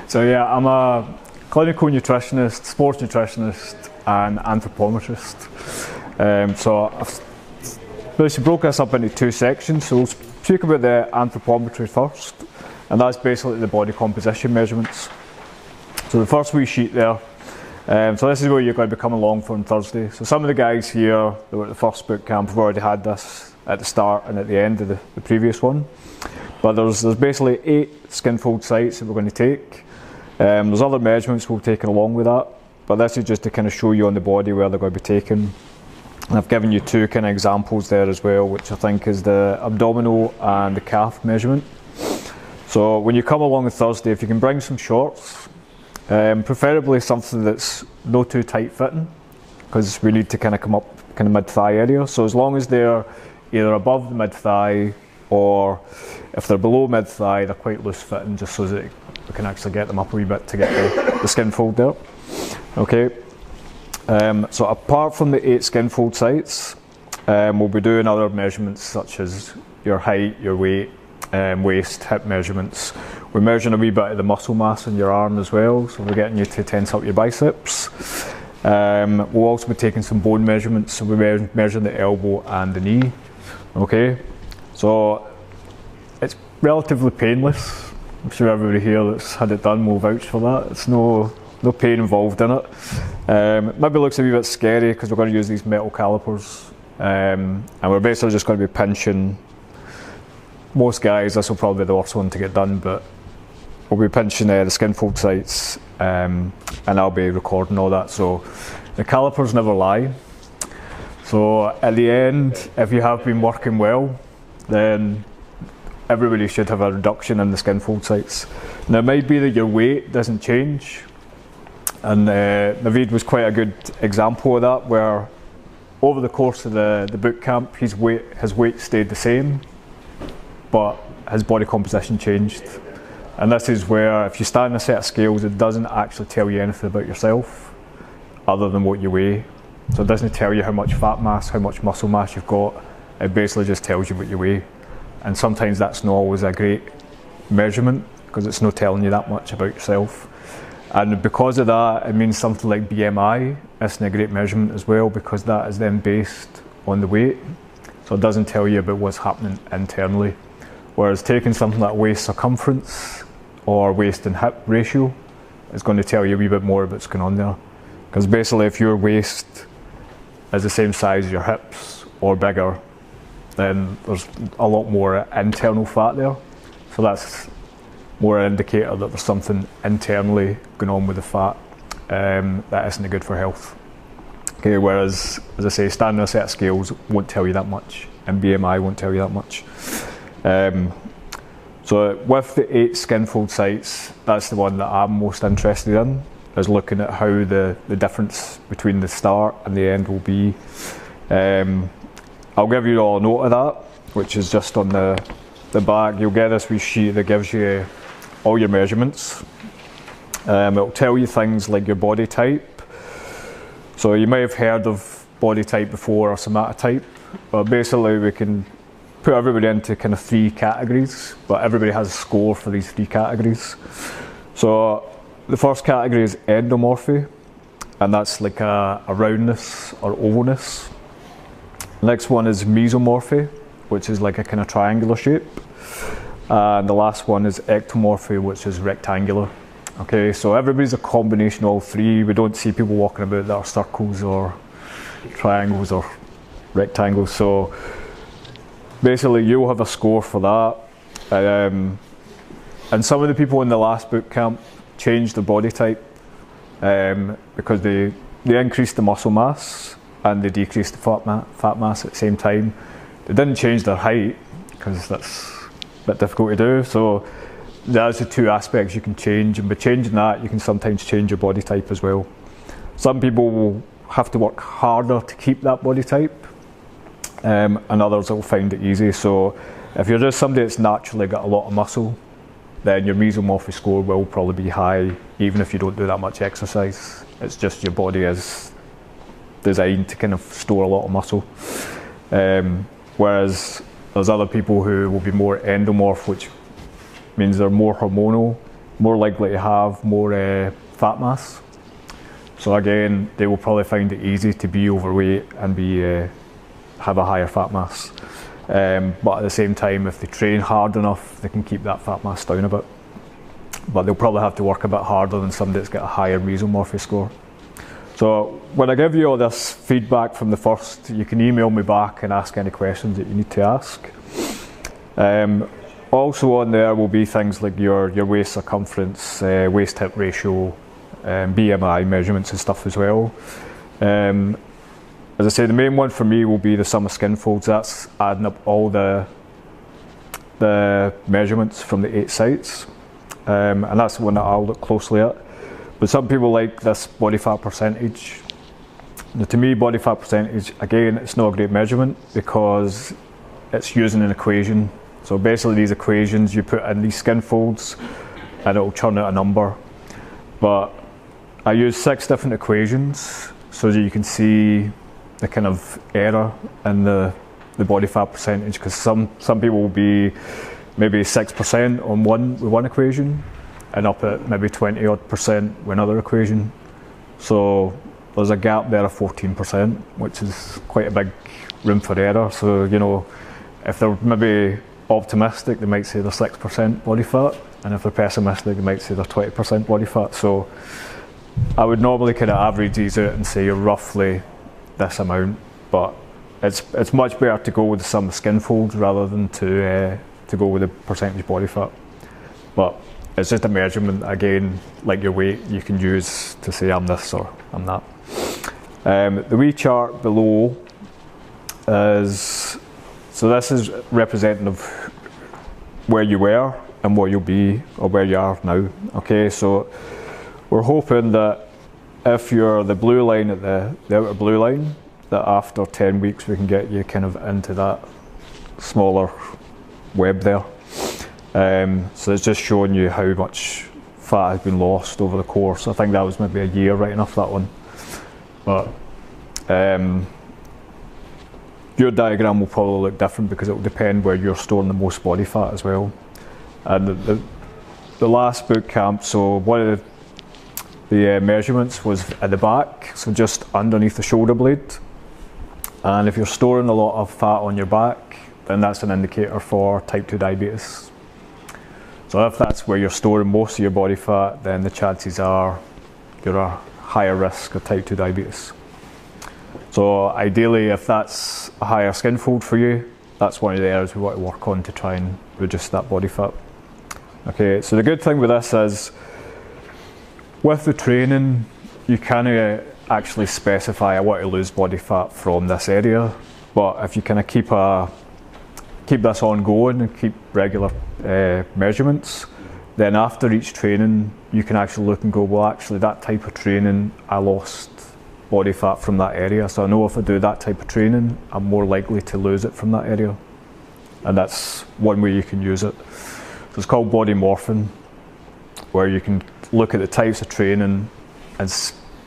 So yeah, I'm a clinical nutritionist, sports nutritionist, and anthropometrist. So I've basically broke this up into two sections. So we'll speak about the anthropometry first, and that's basically the body composition measurements. So the first wee sheet there. So this is where you're going to be coming along for on Thursday. So some of the guys here that were at the first boot camp have already had this at the start and at the end of the previous one. But there's basically 8 skin fold sites that we're going to take. There's other measurements we'll take along with that, but this is just to kind of show you on the body where they're going to be taken. And I've given you 2 kind of examples there as well, which I think is the abdominal and the calf measurement. So when you come along on Thursday, if you can bring some shorts, preferably something that's not too tight fitting, because we need to kind of come up kind of mid-thigh area. So as long as they're either above the mid-thigh, or if they're below mid-thigh, they're quite loose fitting, just so that we can actually get them up a wee bit to get the skin fold there. Okay. So apart from the 8 skin fold sites, we'll be doing other measurements such as your height, your weight, waist, hip measurements. We're measuring a wee bit of the muscle mass in your arm as well, so we're getting you to tense up your biceps. We'll also be taking some bone measurements, so we're measuring the elbow and the knee. Okay, so it's relatively painless. I'm sure everybody here that's had it done will vouch for that. It's no pain involved in it. Maybe looks a wee bit scary because we're going to use these metal calipers, and we're basically just going to be pinching. Most guys, this will probably be the worst one to get done, but we'll be pinching the skin fold sites, and I'll be recording all that. So the calipers never lie. So at the end, if you have been working well, then everybody should have a reduction in the skin fold sites. Now it might be that your weight doesn't change, and Naveed was quite a good example of that, where over the course of the boot camp, his weight stayed the same, but his body composition changed. And this is where, if you stand on a set of scales, it doesn't actually tell you anything about yourself other than what you weigh. So it doesn't tell you how much fat mass, how much muscle mass you've got. It basically just tells you what you weigh. And sometimes that's not always a great measurement, because it's not telling you that much about yourself. And because of that, it means something like BMI isn't a great measurement as well, because that is then based on the weight. So it doesn't tell you about what's happening internally. Whereas taking something like waist circumference or waist and hip ratio is going to tell you a wee bit more about what's going on there. Because basically if your waist is the same size as your hips or bigger, then there's a lot more internal fat there. So that's more an indicator that there's something internally going on with the fat that isn't good for health. Okay, whereas, as I say, standing on a set of scales won't tell you that much, and BMI won't tell you that much. So with the 8 skin fold sites, that's the one that I'm most interested in, is looking at how the difference between the start and the end will be. I'll give you all a note of that, which is just on the back. You'll get this wee sheet that gives you all your measurements. It'll tell you things like your body type. So you may have heard of body type before, or somatotype, but basically we can put everybody into kind of 3 categories, but everybody has a score for these 3 categories. So the first category is endomorphy, and that's like a roundness or ovalness. Next one is mesomorphy, which is like a kind of triangular shape. And the last one is ectomorphy, which is rectangular. Okay, so everybody's a combination of all 3. We don't see people walking about that are circles or triangles or rectangles. So basically you'll have a score for that. And some of the people in the last boot camp changed their body type because they increased the muscle mass and they decreased the fat mass at the same time. They didn't change their height, because that's a bit difficult to do. So there's the 2 aspects you can change, and by changing that you can sometimes change your body type as well. Some people will have to work harder to keep that body type, and others will find it easy. So if you're just somebody that's naturally got a lot of muscle, then your mesomorphy score will probably be high, even if you don't do that much exercise. It's just your body is designed to kind of store a lot of muscle. Whereas there's other people who will be more endomorph, which means they're more hormonal more likely to have more fat mass. So again, they will probably find it easy to be overweight and have a higher fat mass. But at the same time, if they train hard enough, they can keep that fat mass down a bit. But they'll probably have to work a bit harder than somebody that's got a higher mesomorphy score. So when I give you all this feedback from the first, you can email me back and ask any questions that you need to ask. Also on there will be things like your waist circumference, waist hip ratio, BMI measurements and stuff as well. As I say, the main one for me will be the sum of skin folds. That's adding up all the measurements from the 8 sites, and that's the one that I'll look closely at. But some people like this body fat percentage. Now, to me, body fat percentage, again, it's not a great measurement because it's using an equation. So basically these equations, you put in these skin folds and it'll churn out a number. But I use 6 different equations so that you can see the kind of error in the body fat percentage, because some people will be maybe 6% on one equation and up at maybe 20% with another equation. So there's a gap there of 14%, which is quite a big room for error. So, you know, if they're maybe optimistic, they might say they're 6% body fat, and if they're pessimistic, they might say they're 20% body fat. So I would normally kind of average these out and say you're roughly this amount, but it's much better to go with the sum of skin folds rather than to go with the percentage body fat. But it's just a measurement, again, like your weight, you can use to say I'm this or I'm that. The wee chart below is, so this is representative of where you were and where you'll be, or where you are now. Okay, so we're hoping that if you're the blue line at the outer blue line, that after 10 weeks we can get you kind of into that smaller web there. So it's just showing you how much fat has been lost over the course. I think that was maybe a year, right enough, that one. But your diagram will probably look different because it will depend where you're storing the most body fat as well. And the last boot camp, so one of the measurements was at the back, so just underneath the shoulder blade. And if you're storing a lot of fat on your back, then that's an indicator for type 2 diabetes. So if that's where you're storing most of your body fat, then the chances are you're a higher risk of type 2 diabetes. So ideally, if that's a higher skin fold for you, that's one of the areas we want to work on to try and reduce that body fat. Okay, so the good thing with this is, with the training, you can actually specify I want to lose body fat from this area, but if you kind of keep this ongoing and keep regular measurements, then after each training you can actually look and go, well, actually that type of training I lost body fat from that area, so I know if I do that type of training I'm more likely to lose it from that area, and that's one way you can use it. So it's called body morphing, where you can look at the types of training and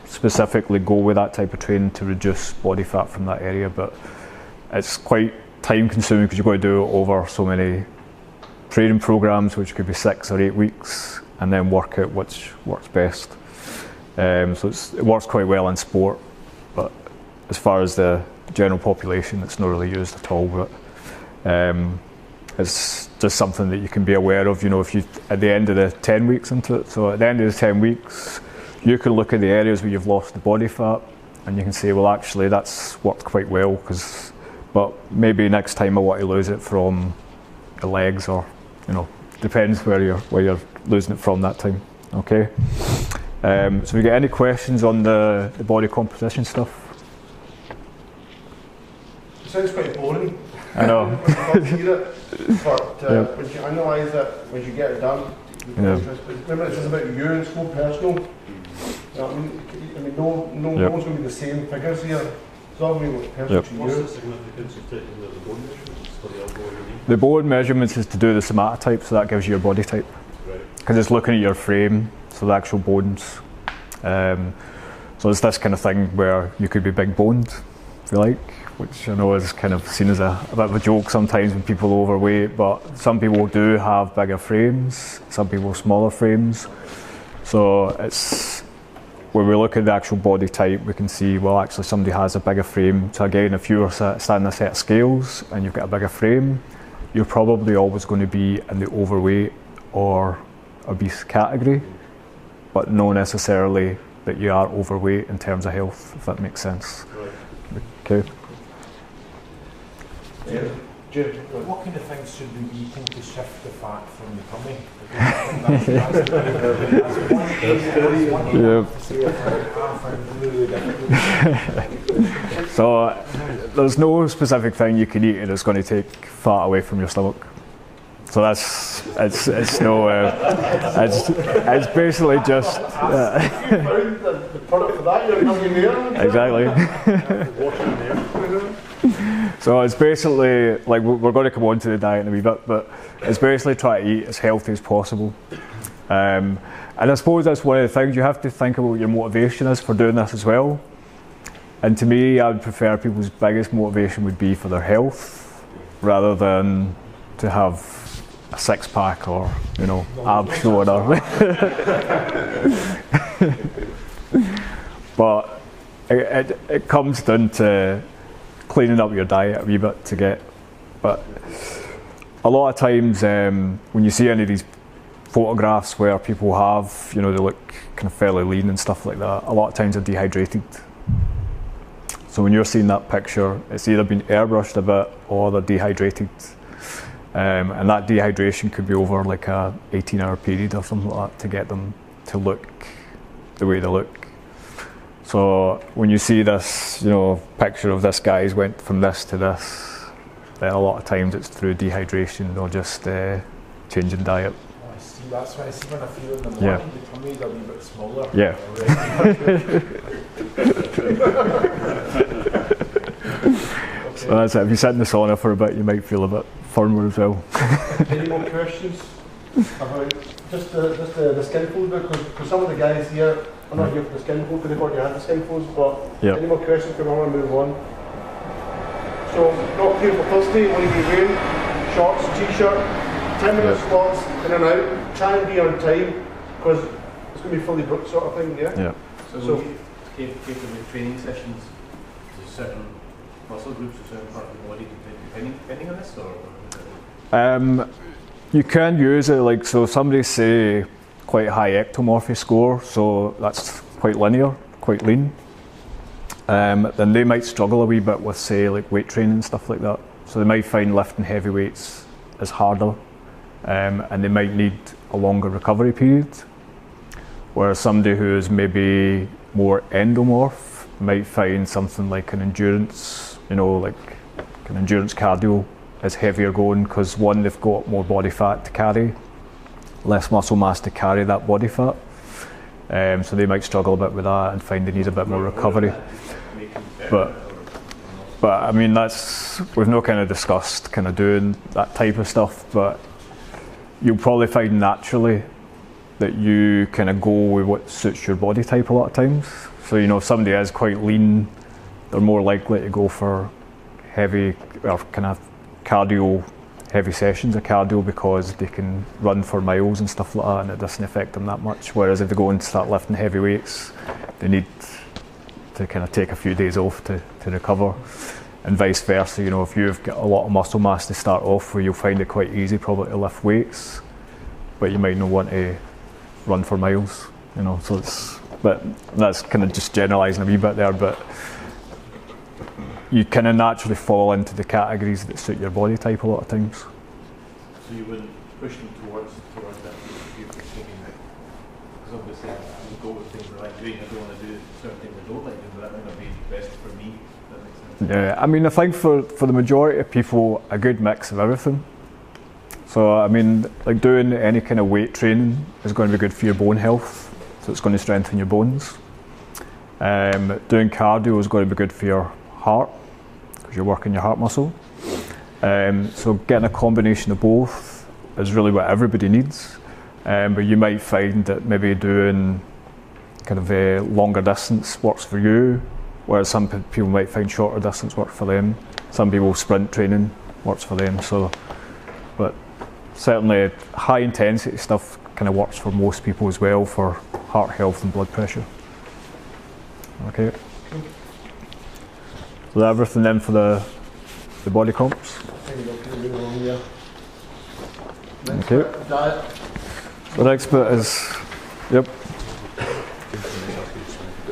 specifically go with that type of training to reduce body fat from that area. But it's quite time consuming because you've got to do it over so many training programs, which could be 6 or 8 weeks, and then work out which works best. So it works quite well in sport, but as far as the general population, it's not really used at all. But it's just something that you can be aware of, you know, if you at the end of the 10 weeks into it. So at the end of the 10 weeks, you can look at the areas where you've lost the body fat, and you can say, well, actually that's worked quite well, but maybe next time I want to lose it from the legs, or, you know, depends where you're losing it from that time. Okay. So if you get any questions on the body composition stuff? It sounds quite boring. I know. But when you analyse it, when you get it done, remember it's just about you and it's not personal. You know what I mean, no one's going to be the same figures here. It's all going to be what's personal to you. What's the significance of taking the bone measurements for the elbow or your knee? The bone measurements is to do the somatotype, so that gives you your body type. Because it's looking at your frame, so the actual bones. So it's this kind of thing where you could be big boned, if you like, which I know is kind of seen as a bit of a joke sometimes when people are overweight, but some people do have bigger frames, some people smaller frames. So it's, when we look at the actual body type, we can see, well, actually somebody has a bigger frame. So again, if you're standing a set of scales and you've got a bigger frame, you're probably always going to be in the overweight or obese category, but not necessarily that you are overweight in terms of health, if that makes sense. Right. Okay. Jim, what kind of things should we be eating to shift the fat from the tummy? So there's no specific thing you can eat that's going to take fat away from your stomach. So that's it's no it's basically just you found the product for that. You're coming there. Exactly. So it's basically, like, we're going to come on to the diet in a wee bit, but it's basically try to eat as healthy as possible. And I suppose that's one of the things you have to think about what your motivation is for doing this as well. And to me, I would prefer people's biggest motivation would be for their health rather than to have a six-pack or, you know, abs showing or but it comes down to cleaning up your diet a wee bit to get, but a lot of times when you see any of these photographs where people have, you know, they look kind of fairly lean and stuff like that, a lot of times they're dehydrated. So when you're seeing that picture, it's either been airbrushed a bit or they're dehydrated. And that dehydration could be over like a 18-hour period or something like that to get them to look the way they look. So when you see this, you know, picture of this guy's went from this to this, then a lot of times it's through dehydration or just changing diet. Oh, I see. That's why I see when I feel in the morning, the tummy's a wee bit smaller. Yeah. So that's it. If you sit in the sauna for a bit, you might feel a bit firmer as well. Any more questions about just the skin fold? Because some of the guys here, I'm not here for the skin fold, because they've already had the skin folds, but any more questions? Because I want to move on. So, not here for Thursday, what are you wearing? Shorts, t-shirt, 10-minute slots, in and out. Try and be on time, because it's going to be fully booked sort of thing, yeah? So take the training sessions to certain muscle groups or certain part of the body depending on this, or? You can use it, like, so somebody say quite high ectomorphy score, so that's quite linear, quite lean. Then they might struggle a wee bit with, say, like weight training and stuff like that. So they might find lifting heavy weights is harder, and they might need a longer recovery period. Whereas somebody who is maybe more endomorph might find something like an endurance, you know, like an endurance cardio is heavier going, because one, they've got more body fat to carry, less muscle mass to carry that body fat. So they might struggle a bit with that and find they need a bit more recovery. But I mean, we've not kind of discussed kind of doing that type of stuff, but you'll probably find naturally that you kind of go with what suits your body type a lot of times. So, you know, if somebody is quite lean, they're more likely to go for heavy or kind of cardio, heavy sessions of cardio, because they can run for miles and stuff like that and it doesn't affect them that much. Whereas if they go and start lifting heavy weights, they need to kind of take a few days off to recover, and vice versa. You know, if you've got a lot of muscle mass to start off with, you'll find it quite easy probably to lift weights, but you might not want to run for miles, you know. So but that's kind of just generalising a wee bit there, but you kind of naturally fall into the categories that suit your body type a lot of times. So you wouldn't push them towards that if you're thinking that, because obviously I would go with things I like doing, I don't want to do certain things I don't like doing, but that might not be best for me, if that makes sense. Yeah, I mean, I think for the majority of people, a good mix of everything. So I mean, like doing any kind of weight training is going to be good for your bone health, so it's going to strengthen your bones. Doing cardio is going to be good for your heart, because you're working your heart muscle. So getting a combination of both is really what everybody needs. But you might find that maybe doing kind of a longer distance works for you, whereas some people might find shorter distance work for them. Some people sprint training works for them. So, but certainly high intensity stuff kind of works for most people as well for heart health and blood pressure. Okay. So everything then for the body comps. Okay. The next bit is, yep.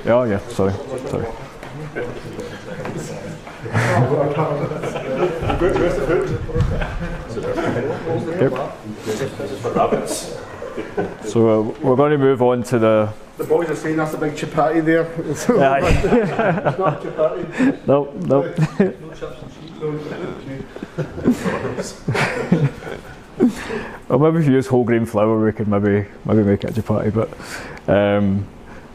Oh yeah, sorry. Yep. So we're going to move on to the... The boys are saying that's a big chapati there. It's not chapati. No. Well, maybe if you use whole grain flour, we could maybe make it a chapati.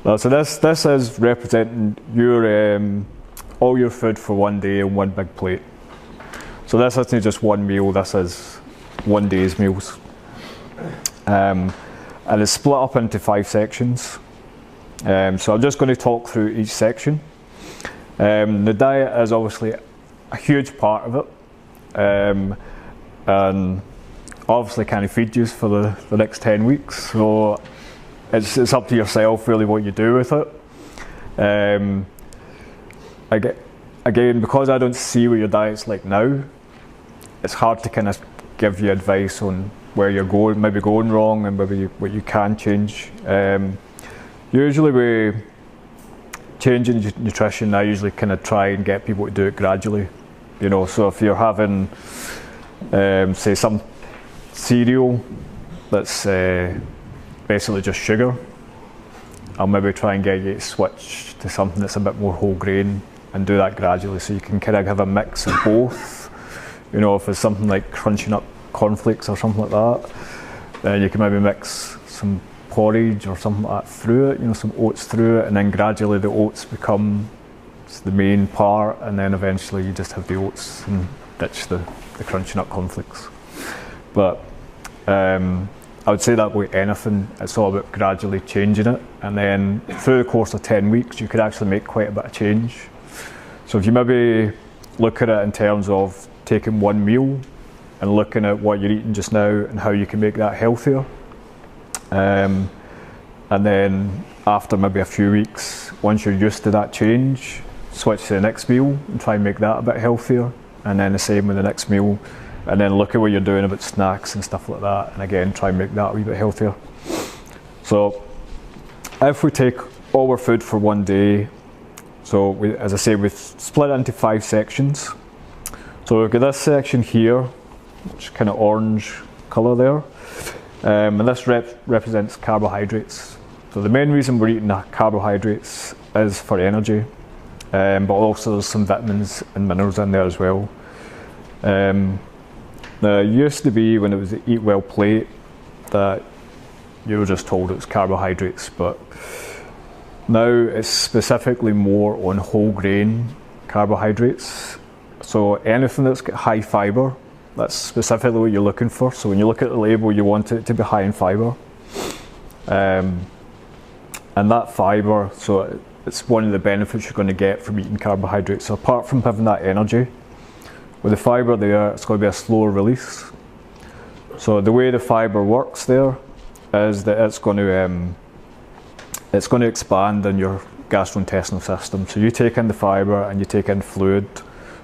But so this is representing your all your food for one day in one big plate. So this isn't just one meal. This is one day's meals, and it's split up into 5 sections. So I'm just going to talk through each section. The diet is obviously a huge part of it, and obviously can't feed you for the next 10 weeks. So it's up to yourself really what you do with it. Again, because I don't see what your diet's like now, it's hard to kind of give you advice on where you're going, maybe going wrong, and maybe what you can change. Usually we changing nutrition, I usually kind of try and get people to do it gradually. You know, so if you're having, say, some cereal that's basically just sugar, I'll maybe try and get you to switch to something that's a bit more whole grain and do that gradually, so you can kind of have a mix of both. You know, if it's something like crunching up cornflakes or something like that, then you can maybe mix some porridge or something like that through it, you know, some oats through it, and then gradually the oats become the main part, and then eventually you just have the oats and ditch the crunching up cornflakes. But I would say that with anything, it's all about gradually changing it, and then through the course of 10 weeks you could actually make quite a bit of change. So if you maybe look at it in terms of taking one meal and looking at what you're eating just now and how you can make that healthier, and then after maybe a few weeks, once you're used to that change, switch to the next meal and try and make that a bit healthier, and then the same with the next meal, and then look at what you're doing about snacks and stuff like that, and again try and make that a wee bit healthier. So if we take all our food for one day, so as I say, we've split it into 5 sections. So we've got this section here, which is kind of orange colour there. And this represents carbohydrates. So the main reason we're eating carbohydrates is for energy, but also there's some vitamins and minerals in there as well. Now it used to be, when it was the Eat Well plate, that you were just told it was carbohydrates, but now it's specifically more on whole grain carbohydrates. So anything that's got high fibre, that's specifically what you're looking for. So when you look at the label, you want it to be high in fibre. And that fibre, so it's one of the benefits you're going to get from eating carbohydrates. So apart from having that energy, with the fibre there, it's going to be a slower release. So the way the fibre works there is that it's going to expand in your gastrointestinal system. So you take in the fibre and you take in fluid,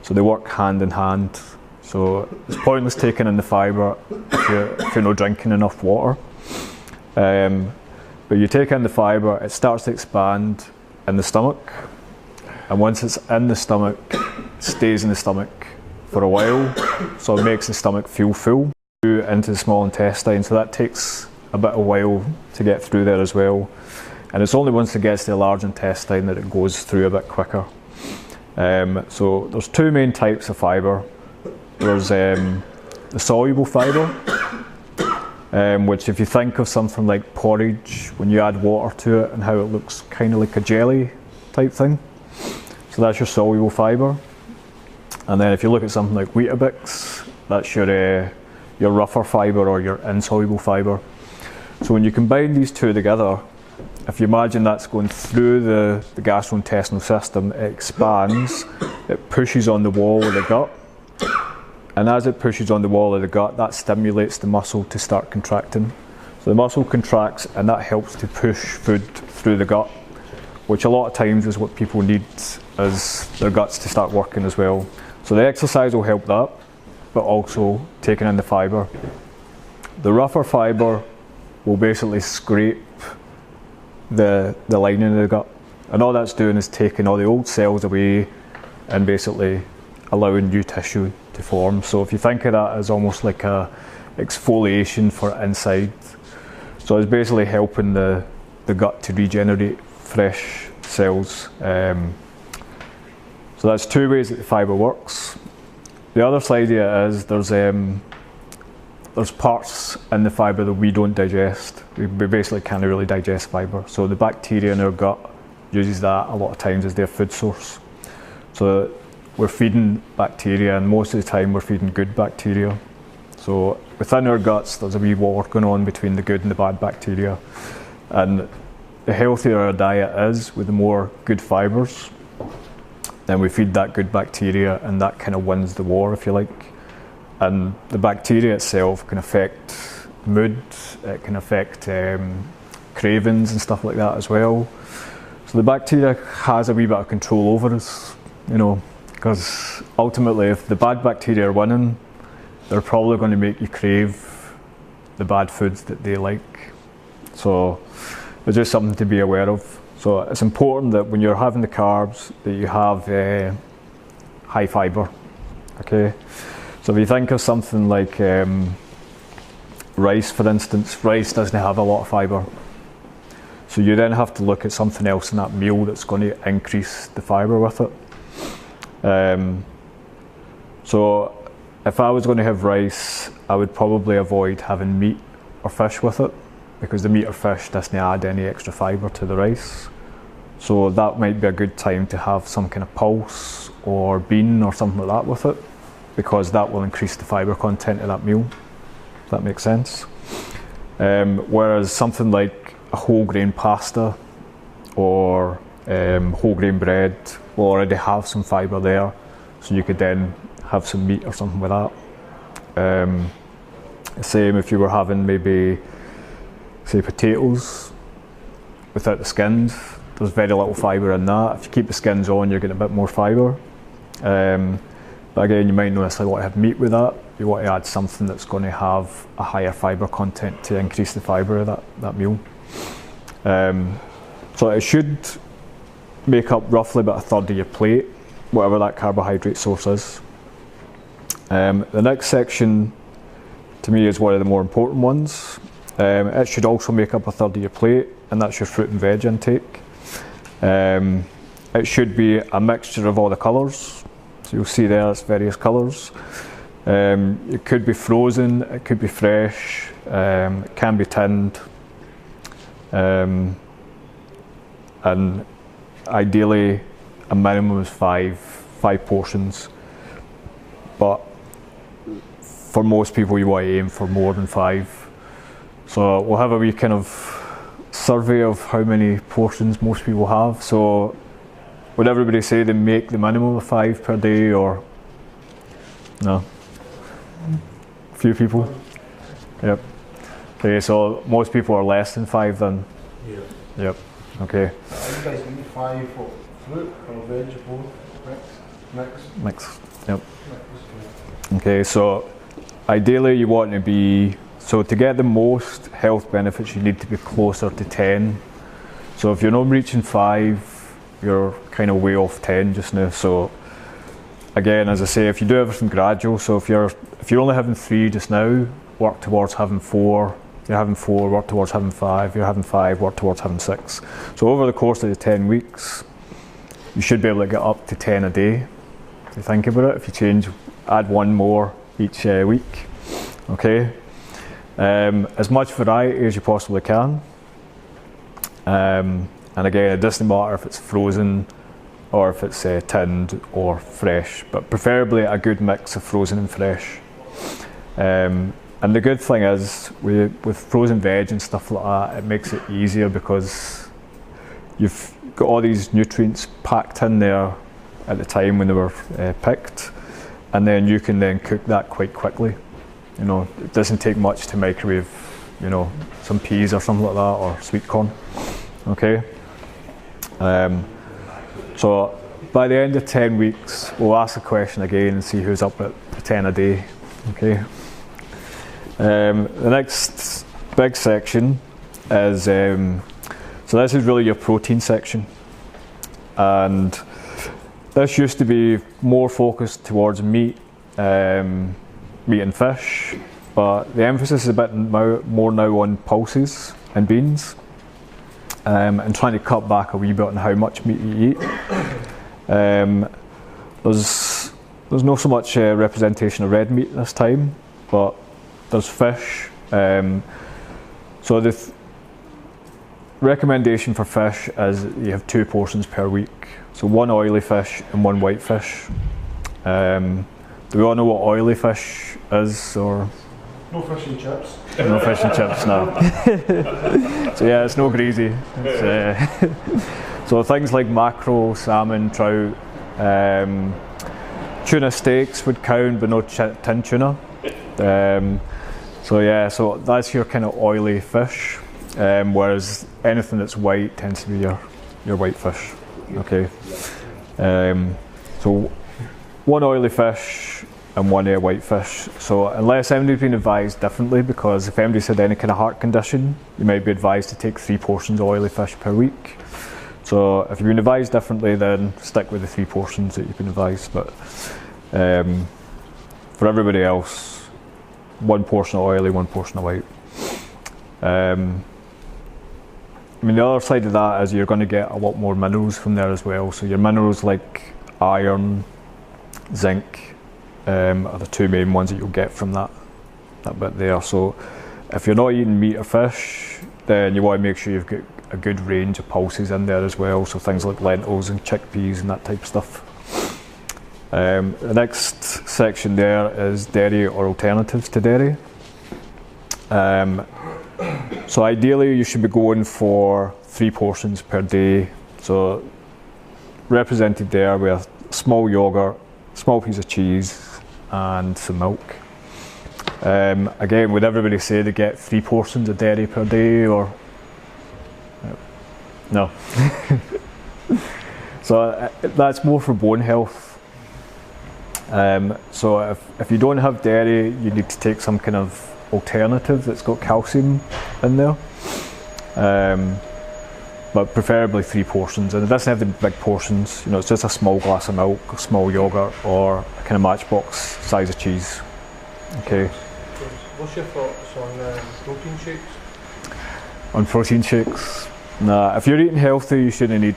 so they work hand in hand. So it's pointless taking in the fibre if you're not drinking enough water. But you take in the fibre, it starts to expand in the stomach, and once it's in the stomach, it stays in the stomach for a while, so it makes the stomach feel full into the small intestine. So that takes a bit of while to get through there as well, and it's only once it gets to the large intestine that it goes through a bit quicker. So there's 2 main types of fibre. There's the soluble fibre, which if you think of something like porridge, when you add water to it and how it looks kind of like a jelly type thing, so that's your soluble fibre. And then if you look at something like Weetabix, that's your rougher fibre or your insoluble fibre. So when you combine these two together, if you imagine that's going through the gastrointestinal system, it expands, it pushes on the wall of the gut, and as it pushes on the wall of the gut, that stimulates the muscle to start contracting. So the muscle contracts, and that helps to push food through the gut, which a lot of times is what people need as their guts to start working as well. So the exercise will help that, but also taking in the fibre. The rougher fibre will basically scrape the lining of the gut, and all that's doing is taking all the old cells away and basically allowing new tissue to form. So if you think of that as almost like a exfoliation for inside, so it's basically helping the gut to regenerate fresh cells. So that's two ways that the fibre works. The other side of it is there's parts in the fibre that we don't digest. We basically can't really digest fibre. So the bacteria in our gut uses that a lot of times as their food source. So we're feeding bacteria, and most of the time we're feeding good bacteria. So within our guts there's a wee war going on between the good and the bad bacteria. And the healthier our diet is, with the more good fibres, then we feed that good bacteria, and that kind of wins the war, if you like. And the bacteria itself can affect mood, it can affect cravings and stuff like that as well. So the bacteria has a wee bit of control over us, because ultimately if the bad bacteria are winning, they're probably going to make you crave the bad foods that they like. So it's just something to be aware of. So it's important that when you're having the carbs that you have high fibre, okay? So if you think of something like rice, for instance, rice doesn't have a lot of fibre. So you then have to look at something else in that meal that's going to increase the fibre with it. So if I was going to have rice, I would probably avoid having meat or fish with it, because the meat or fish doesn't add any extra fibre to the rice. So that might be a good time to have some kind of pulse or bean or something like that with it, because that will increase the fibre content of that meal, if that makes sense. Whereas something like a whole grain pasta or whole grain bread will already have some fibre there, so you could then have some meat or something with that. Same if you were having maybe, say, potatoes without the skins, there's very little fibre in that. If you keep the skins on, you're getting a bit more fibre. But again, you might not necessarily want to have meat with that. You want to add something that's going to have a higher fibre content to increase the fibre of that meal. So it should make up roughly about a third of your plate, whatever that carbohydrate source is. The next section to me is one of the more important ones. It should also make up a third of your plate, and that's your fruit and veg intake. It should be a mixture of all the colours. So you'll see there it's various colours. It could be frozen, it could be fresh, it can be tinned. And ideally a minimum is five portions. But for most people you want to aim for more than 5. So we'll have a wee kind of survey of how many portions most people have. So would everybody say they make the minimum of 5 per day, or no? A few people? Yep. Okay, so most people are less than 5 then? Yeah. Yep. Okay. You guys need 5 for fruit or veg or both? Mix. Yep. Okay, so ideally you want to be, so to get the most health benefits you need to be closer to 10. So if you're not reaching 5, you're kind of way off 10 just now. So again, as I say, if you do everything gradual, so if you're only having 3 just now, work towards having 4. If you're having 4, work towards having 5. If you're having 5, work towards having 6. So over the course of the 10 weeks, you should be able to get up to 10 a day. If you think about it, if you add 1 more each week. Okay. As much variety as you possibly can. And again, it doesn't matter if it's frozen or if it's tinned or fresh, but preferably a good mix of frozen and fresh. And the good thing is, with frozen veg and stuff like that, it makes it easier because you've got all these nutrients packed in there at the time when they were picked, and then you can then cook that quite quickly. You know, it doesn't take much to microwave, you know, some peas or something like that, or sweet corn. Okay. So by the end of 10 weeks, we'll ask the question again and see who's up at 10 a day. Okay. The next big section is, so this is really your protein section, and this used to be more focused towards meat, meat and fish, but the emphasis is a bit more now on pulses and beans, and trying to cut back a wee bit on how much meat you eat. There's no so much representation of red meat this time, but there's fish. So the recommendation for fish is you have 2 portions per week. So 1 oily fish and 1 white fish. Do we all know what oily fish is, or? No fish and chips. No fish and chips, no. So yeah, it's no greasy. So things like mackerel, salmon, trout, tuna steaks would count, but no tin tuna. So yeah, so that's your kind of oily fish, whereas anything that's white tends to be your white fish. Okay. So 1 oily fish and 1 white fish. So unless anybody's been advised differently, because if anybody's had any kind of heart condition, you might be advised to take 3 portions of oily fish per week. So if you've been advised differently, then stick with the 3 portions that you've been advised. But for everybody else, 1 portion of oily, 1 portion of white. I mean, the other side of that is you're going to get a lot more minerals from there as well. So your minerals like iron, zinc, are the 2 main ones that you'll get from that bit there. So if you're not eating meat or fish, then you want to make sure you've got a good range of pulses in there as well. So things like lentils and chickpeas and that type of stuff. The next section there is dairy or alternatives to dairy. So ideally you should be going for 3 portions per day. So represented there with small yogurt, small piece of cheese and some milk. Again, would everybody say they get 3 portions of dairy per day, or? No. So that's more for bone health. So if you don't have dairy, you need to take some kind of alternative that's got calcium in there. But preferably 3 portions, and it doesn't have the big portions. You know, it's just a small glass of milk, a small yogurt, or a kind of matchbox size of cheese. Okay. What's your thoughts on protein shakes? On protein shakes? Nah, if you're eating healthy, you shouldn't need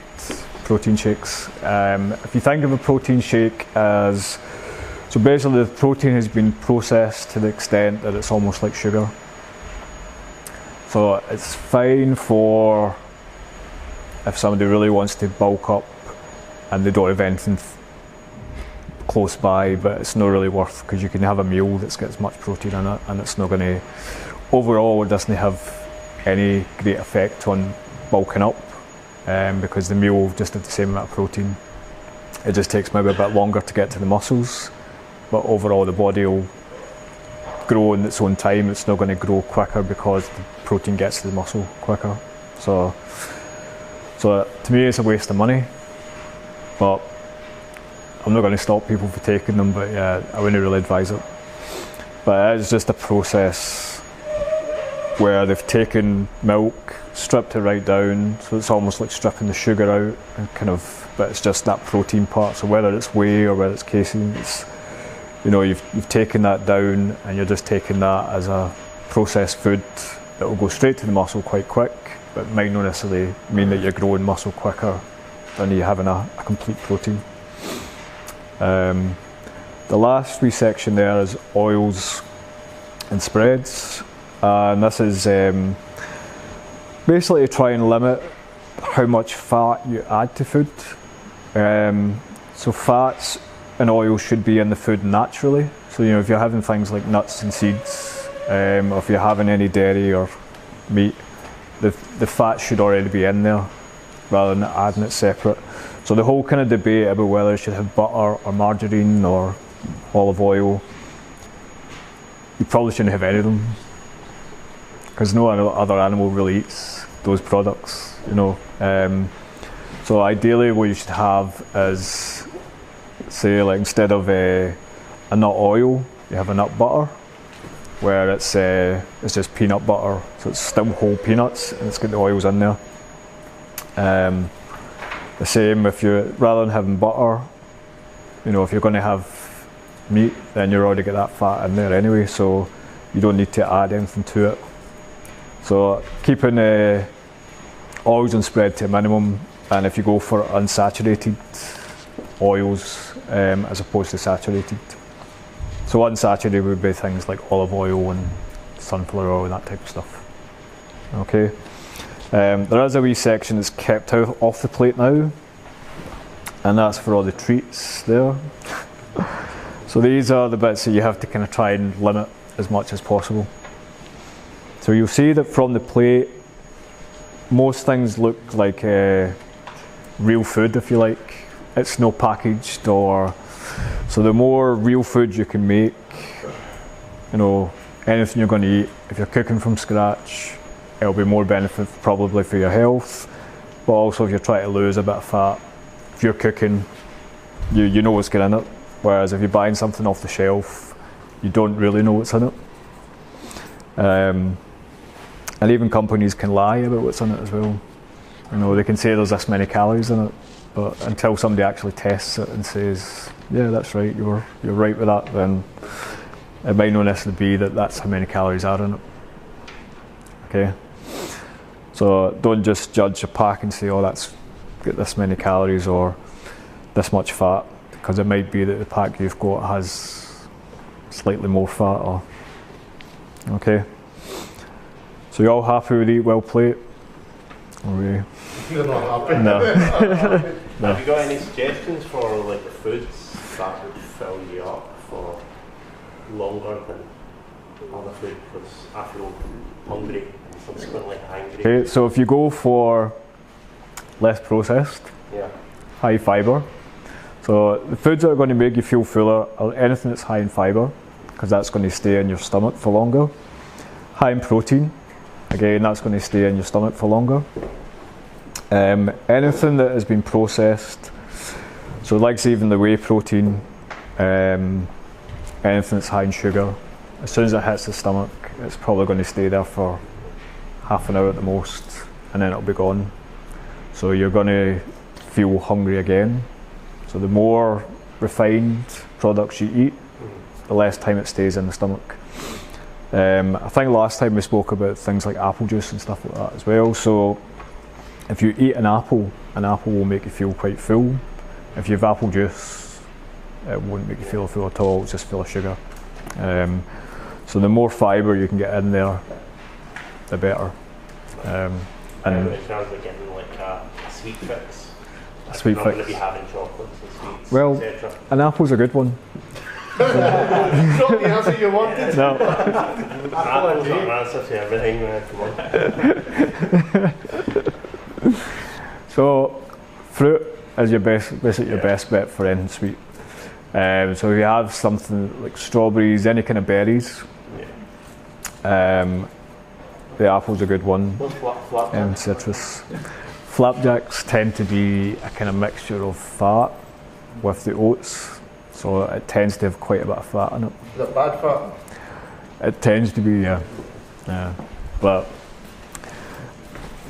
protein shakes. If you think of a protein shake as, so basically the protein has been processed to the extent that it's almost like sugar. So it's fine for if somebody really wants to bulk up and they don't have anything close by, but it's not really worth, because you can have a meal that's got as much protein in it, and it's not going to, overall it doesn't have any great effect on bulking up, because the meal will just have the same amount of protein. It just takes maybe a bit longer to get to the muscles, but overall the body will grow in its own time. It's not going to grow quicker because the protein gets to the muscle quicker. So to me it's a waste of money, but I'm not going to stop people from taking them, but yeah, I wouldn't really advise it. But it's just a process where they've taken milk, stripped it right down, so it's almost like stripping the sugar out, and kind of, but it's just that protein part. So whether it's whey or whether it's casein, it's, you know, you've taken that down and you're just taking that as a processed food that will go straight to the muscle quite quick, but might not necessarily mean that you're growing muscle quicker than you having a complete protein. The last wee section there is oils and spreads, and this is basically to try and limit how much fat you add to food. So fats and oils should be in the food naturally. So, you know, if you're having things like nuts and seeds, or if you're having any dairy or meat, the fat should already be in there. rather than adding it separate. So the whole kind of debate about whether it should have butter or margarine or olive oil, you probably shouldn't have any of them, because no other animal really eats those products, you know. So ideally what you should have is, say, like instead of a nut oil, you have a nut butter, where it's just peanut butter, so it's still whole peanuts and it's got the oils in there. The same if you, rather than having butter, you know, if you're going to have meat, then you're already got that fat in there anyway, so you don't need to add anything to it. So keeping oils and spread to a minimum, and if you go for unsaturated oils as opposed to saturated. So unsaturated would be things like olive oil and sunflower oil and that type of stuff. Okay. There is a wee section that's kept out off the plate now, and that's for all the treats there. So these are the bits that you have to kind of try and limit as much as possible. So you'll see that from the plate, most things look like real food, if you like. It's no packaged, or so the more real food you can make, you know, anything you're going to eat, if you're cooking from scratch, it'll be more benefit probably for your health, but also if you're trying to lose a bit of fat, if you're cooking, you know what's going in it, whereas if you're buying something off the shelf, you don't really know what's in it. And even companies can lie about what's in it as well. You know, they can say there's this many calories in it, but until somebody actually tests it and says, yeah, that's right, you're right with that, then it might not necessarily be that that's how many calories are in it. Okay, so don't just judge a pack and say, oh, that's got this many calories or this much fat, because it might be that the pack you've got has slightly more fat. Or okay, so you're all happy with the Eat Well plate? You're not happy. No. Have you got any suggestions for like foods that would fill you up for longer than other food? Because I feel hungry and subsequently hungry. Okay, so if you go for less processed, yeah, high fibre, so the foods that are going to make you feel fuller are anything that's high in fibre, because that's going to stay in your stomach for longer. High in protein, again, that's going to stay in your stomach for longer. Anything that has been processed, so like even the whey protein, anything that's high in sugar, as soon as it hits the stomach, it's probably going to stay there for half an hour at the most, and then it'll be gone. So you're going to feel hungry again. So the more refined products you eat, the less time it stays in the stomach. I think last time we spoke about things like apple juice and stuff like that as well. So if you eat an apple will make you feel quite full. If you have apple juice, it won't make you feel full at all, it's just full of sugar. So the more fibre you can get in there, the better. And in terms of getting like a sweet fix, sweet I'm fix. going to be having chocolates and sweets, well, etc. An apple's a good one. Not the answer you wanted. No. Apples are an answer to everything, man. Come on. So fruit is your best bet for anything sweet. So if you have something like strawberries, any kind of berries, the apple's a good one. And citrus. Flapjacks tend to be a kind of mixture of fat with the oats, so it tends to have quite a bit of fat in it. Is that bad fat? It tends to be, yeah. But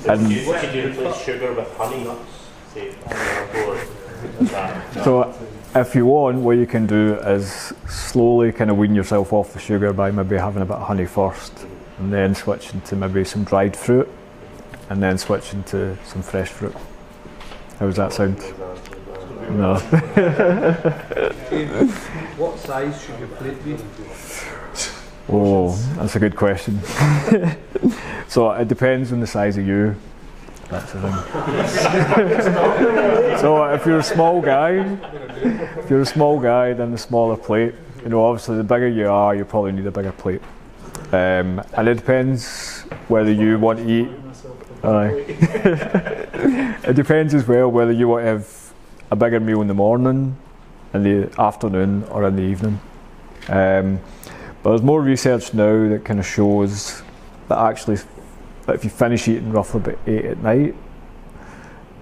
Could you replace sugar with honey? Say, so if you want, what you can do is slowly kind of wean yourself off the sugar by maybe having a bit of honey first, and then switching to maybe some dried fruit, and then switching to some fresh fruit. How does that sound? No. What size should your plate be? Oh, that's a good question. So it depends on the size of you. That's the thing. So if you're a small guy, then the smaller plate. You know, obviously the bigger you are, you probably need a bigger plate. And it depends whether you want to eat. It depends as well whether you want to have a bigger meal in the morning, in the afternoon, or in the evening. But there's more research now that kind of shows that actually, that if you finish eating roughly about 8 at night,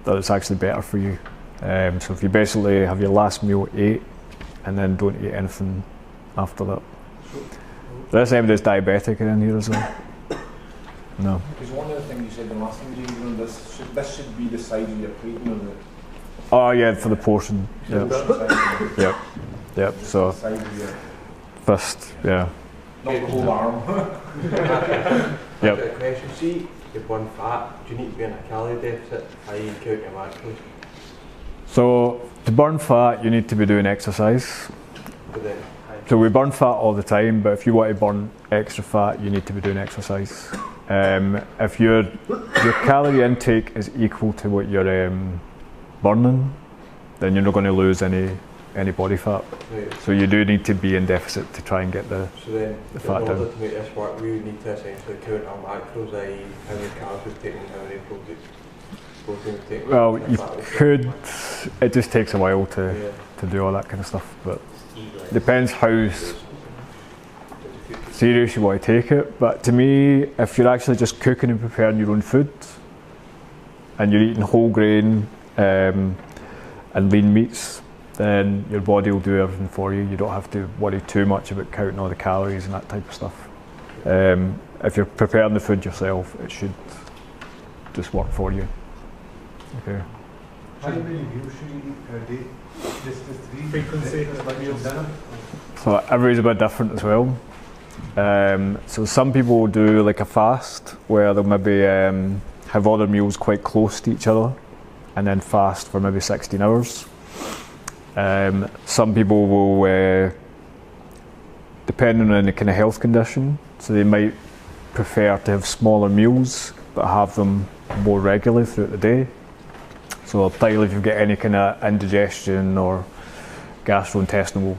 that it's actually better for you. So if you basically have your last meal at 8 and then don't eat anything after that. There's anybody that's diabetic in here as well. No. Because one of the things you said the last time, James, this should be the size of your plate, you know. Oh yeah, for the portion. Yeah. Yep. Yep. So first, yeah. Not the whole arm. Yep. I've got a question. See, you burn fat. Do you need to be in a calorie deficit? How you count your macros? So to burn fat, you need to be doing exercise. But then, So we burn fat all the time, but if you want to burn extra fat, you need to be doing exercise. If your calorie intake is equal to what you're burning, then you're not going to lose any body fat. right. So you do need to be in deficit to try and get the So then, The in fat order down. to make this work, we would need to essentially count our macros, i.e. how many calories we've taken, how many protein we've taken. well, how you fat we've could. taken. It just takes a while to Yeah. do all that kind of stuff, but Eat less. depends how serious you want to take it. But to me, if you're actually just cooking and preparing your own food, and you're eating whole grain and lean meats, then your body will do everything for you. You don't have to worry too much about counting all the calories and that type of stuff. If you're preparing the food yourself, it should just work for you. Okay. How many meals should you eat per day? Just 3? Frequency As much as dinner? So everybody's a bit different as well. So some people will do like a fast where they'll maybe have all their meals quite close to each other and then fast for maybe 16 hours. Some people will, depending on the kind of health condition, so they might prefer to have smaller meals but have them more regularly throughout the day. So particularly if you've got any kind of indigestion or gastrointestinal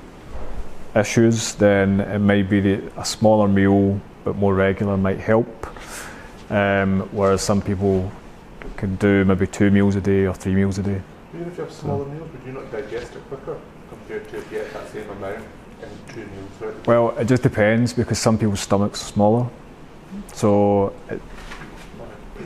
issues, then it might be a smaller meal but more regular might help. Whereas some people can do maybe 2 meals a day or 3 meals a day. Even if you have smaller meals, would you not digest it quicker compared to if you ate that same amount in 2 meals throughout the day? Well, it just depends because some people's stomachs are smaller. So,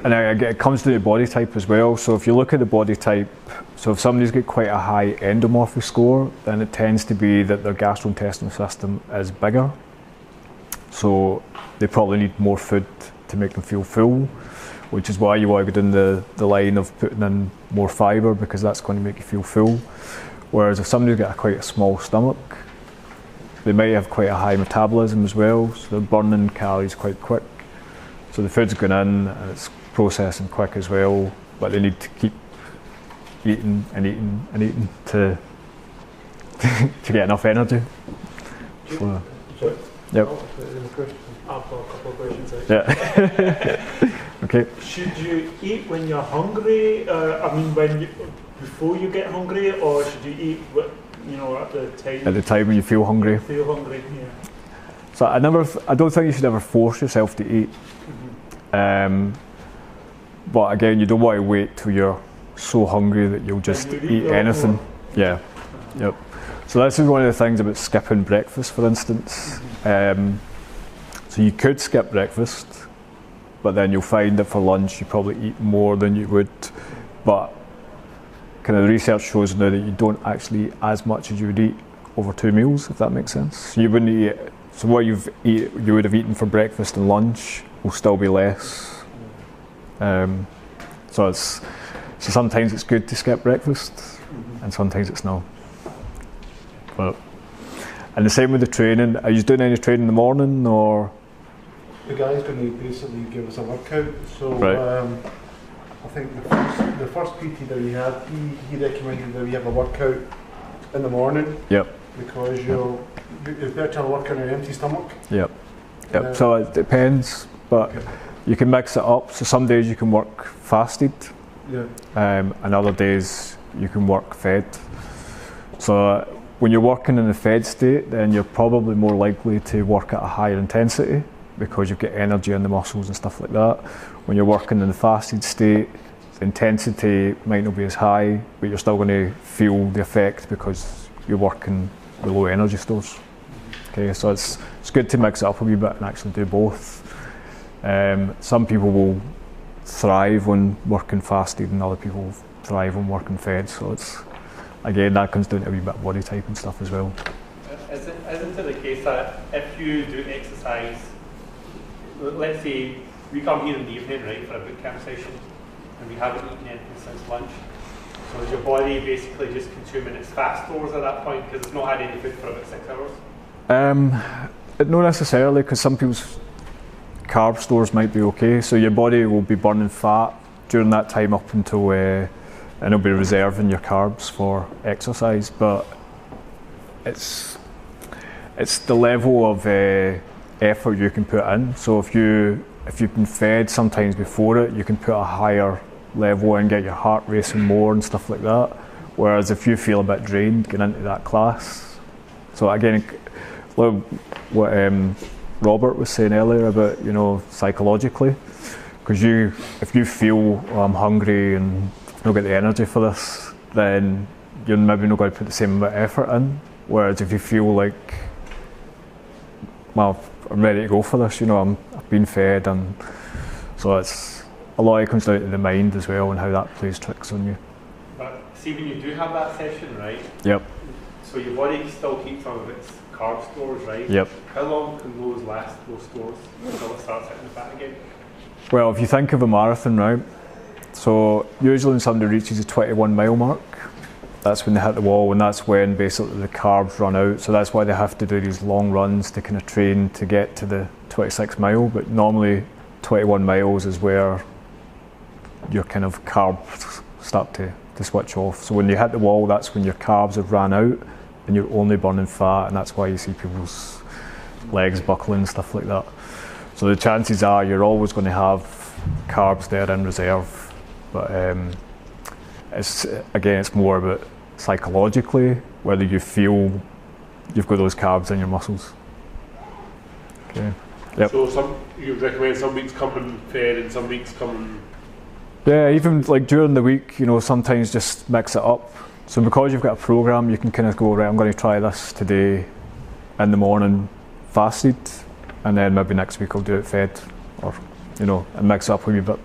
it comes to the body type as well. So if you look at the body type, so if somebody's got quite a high endomorphic score, then it tends to be that their gastrointestinal system is bigger. So they probably need more food to make them feel full, which is why you want to go down the line of putting in more fibre, because that's going to make you feel full. Whereas if somebody's got quite a small stomach, they might have quite a high metabolism as well, so they're burning calories quite quick. So the food's going in and it's processing quick as well, but they need to keep eating and eating and eating to to get enough energy. So, yep. I've got a couple of questions. Yeah. Okay. Should you eat when you're hungry? Before you get hungry, or should you eat, at the time? At the time when you feel hungry. Feel hungry, yeah. So I don't think you should ever force yourself to eat. But again, you don't want to wait till you're so hungry that you'll just eat anything. Yeah. Yep. So this is one of the things about skipping breakfast, for instance. So you could skip breakfast, but then you'll find that for lunch you probably eat more than you would. But kind of the research shows now that you don't actually eat as much as you would eat over 2 meals, if that makes sense. So you wouldn't eat. So what you would have eaten for breakfast and lunch will still be less. So sometimes it's good to skip breakfast, and sometimes it's not. And the same with the training. Are you doing any training in the morning, or? The guy's going to basically give us a workout. So Right. I think the first PT that we had, he recommended that we have a workout in the morning. Yep. Because it's better to have a workout on an empty stomach. Yep. Yep. So it depends, but you can mix it up. So some days you can work fasted, Yeah. and other days you can work fed. So when you're working in the fed state, then you're probably more likely to work at a higher intensity because you've got energy in the muscles and stuff like that. When you're working in the fasted state, the intensity might not be as high, but you're still going to feel the effect because you're working with low energy stores. Okay, so it's good to mix it up a wee bit and actually do both. Some people will thrive on working fasted, and other people thrive on working fed. So it's, again, that comes down to a wee bit of body type and stuff as well. Isn't it the case that if you do exercise, let's say we come here in the evening, right, for a boot camp session, and we haven't eaten anything since lunch, so is your body basically just consuming its fat stores at that point because it's not had any food for about 6 hours? Not necessarily, because some people's carb stores might be okay, so your body will be burning fat during that time up until and it'll be reserving your carbs for exercise, but it's the level of effort you can put in. So if you've been fed sometimes before it, you can put a higher level and get your heart racing more and stuff like that, whereas if you feel a bit drained getting into that class. So again, what Robert was saying earlier about, you know, psychologically, because if you feel, oh, I'm hungry and I've not got the energy for this, then you're maybe not going to put the same amount of effort in. Whereas if you feel like, well, I'm ready to go for this, you know, I've been fed, and so it's a lot of it comes down to the mind as well and how that plays tricks on you. But see, when you do have that session, right? Yep. So your body still keeps some of its carb stores, right? Yep. How long can those last, those stores, until it starts hitting the fat again? Well, if you think of a marathon, right? So usually when somebody reaches the 21-mile mark, that's when they hit the wall, and that's when basically the carbs run out. So that's why they have to do these long runs to kind of train to get to the 26 mile. But normally 21 miles is where your kind of carbs start to switch off. So when you hit the wall, that's when your carbs have ran out and you're only burning fat, and that's why you see people's legs buckling and stuff like that. So the chances are you're always going to have carbs there in reserve. But it's more about psychologically whether you feel you've got those carbs in your muscles. Okay. Yep. So you recommend some weeks coming fed and some weeks coming. Yeah, even like during the week, you know, sometimes just mix it up. So because you've got a program, you can kind of go, right, I'm going to try this today in the morning fasted, and then maybe next week I'll do it fed, or, you know, and mix it up a wee bit.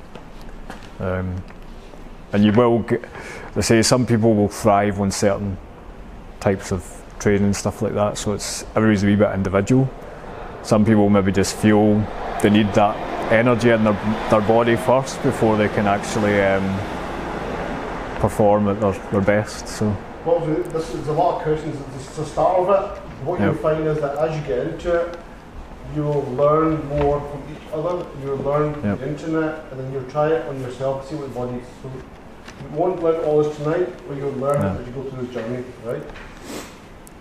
And you will get, they say some people will thrive on certain types of training and stuff like that, so it's everybody's a wee bit individual. Some people maybe just feel they need that energy in their body first before they can actually perform at their best. So this is a lot of questions to start with it. What you'll find is that as you get into it, you will learn more from each other, you'll learn from the internet, and then you'll try it on yourself, see what the body is. So you won't learn all this tonight, but you'll learn as you go through the journey, right?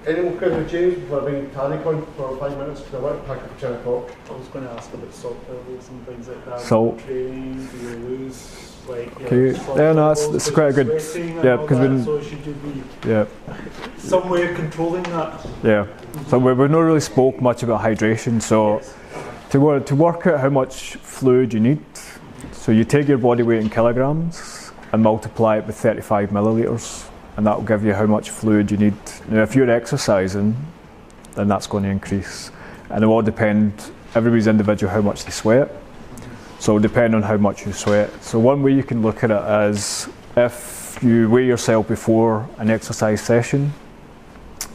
Any more questions, James, before I bring Tariq on for 5 minutes, because I want to pack up at 10 o'clock. I was going to ask about salt levels and things like that. Salt. Training, do you lose, like, okay. Yeah, no, that's quite a good. Yeah, because so should you be yeah, some way of controlling that? Yeah. So we've not really spoke much about hydration. So Yes. to work out how much fluid you need, so you take your body weight in kilograms and multiply it with 35 millilitres, and that will give you how much fluid you need. Now, if you're exercising, then that's going to increase, and it will depend. Everybody's individual how much they sweat. So depending on how much you sweat. So one way you can look at it is if you weigh yourself before an exercise session.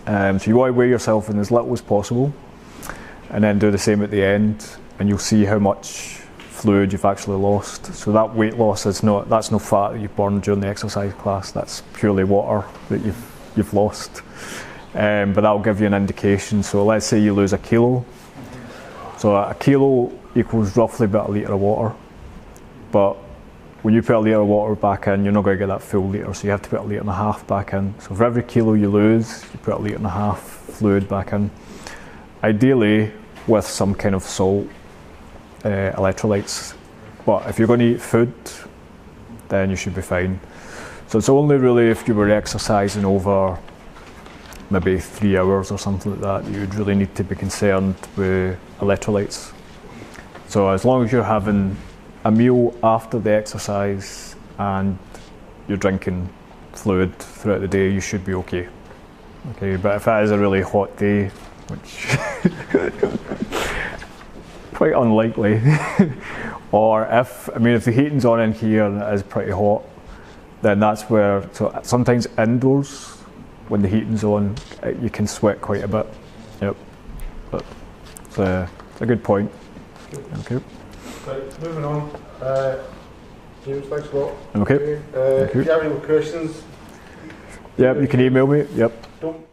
So you want to weigh yourself in as little as possible, and then do the same at the end, and you'll see how much fluid you've actually lost. So that weight loss that's no fat that you've burned during the exercise class. That's purely water that you've lost. But that'll give you an indication. So let's say you lose a kilo. So a kilo equals roughly about a litre of water. But when you put a litre of water back in, you're not going to get that full litre, so you have to put a litre and a half back in. So for every kilo you lose, you put a litre and a half fluid back in. Ideally with some kind of salt, electrolytes. But if you're going to eat food, then you should be fine. So it's only really if you were exercising over maybe 3 hours or something like that, you would really need to be concerned with electrolytes. So as long as you're having a meal after the exercise and you're drinking fluid throughout the day, you should be okay. Okay, but if it is a really hot day, which quite unlikely, or if the heating's on in here and it is pretty hot, then that's where, so sometimes indoors, when the heating's on, you can sweat quite a bit. Yep, but it's a good point. Okay. Right, moving on. James, thanks a lot. Okay. If you have any more questions, Yep, you can email me. Yep. don't